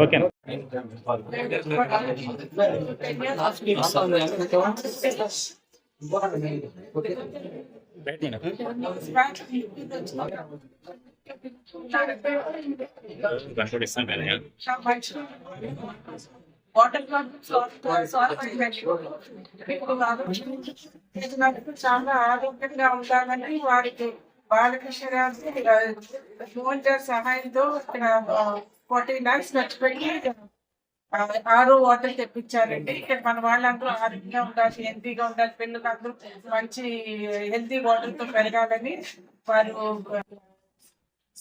Okay water చాలా ఆరోగ్యంగా ఉండాలని వారికి బాలకృష్ణ ఫోన్ సహాయంతో 40 lakhs ఖర్చు పెట్టి ఆరో వాటర్ తెప్పించారండి. ఇక్కడ మన వాళ్ళందరూ ఆరోగ్యంగా ఉండాలి, హెల్తీగా ఉండాలి, పిల్లలు అందరూ మంచి హెల్తీ వాటర్ తో పెరగాలని వారు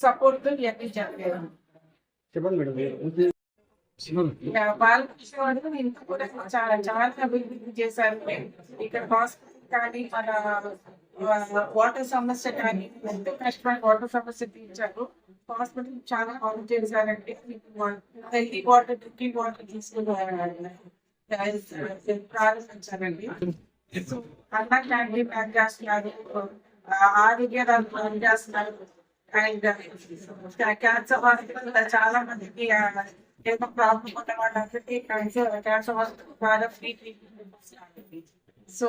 సపోర్ట్ ఇవన్నీ జరిగారు. బాలకృష్ణ వారు ఇంకా కూడా చాలా చాలా అభివృద్ధి చేశారు. ఇక్కడ హాస్పిటల్ కానీ మన వాటర్ సమస్య కానీ ఎంతో కష్టమైన వాటర్ సమస్య తీర్చారు. హాస్పిటల్ చాలా బాగు చేశారంటే హెల్తీ వాటర్ డ్రింకింగ్ వాటర్ తీసుకుని ప్రారంభించారండి. అన్నా క్యాంటీన్ బ్యాక్ చేస్తున్నారు, ఆరోగ్యాలు రన్ చేస్తున్నారు. అండ్ క్యాన్సర్ హాస్పిటల్ చాలా మందికి ఏదో ప్రాబ్లం ఉన్న వాళ్ళందరికీ క్యాన్సర్ హాస్పిటల్ ద్వారా ఫ్రీ ట్రీట్మెంట్. సో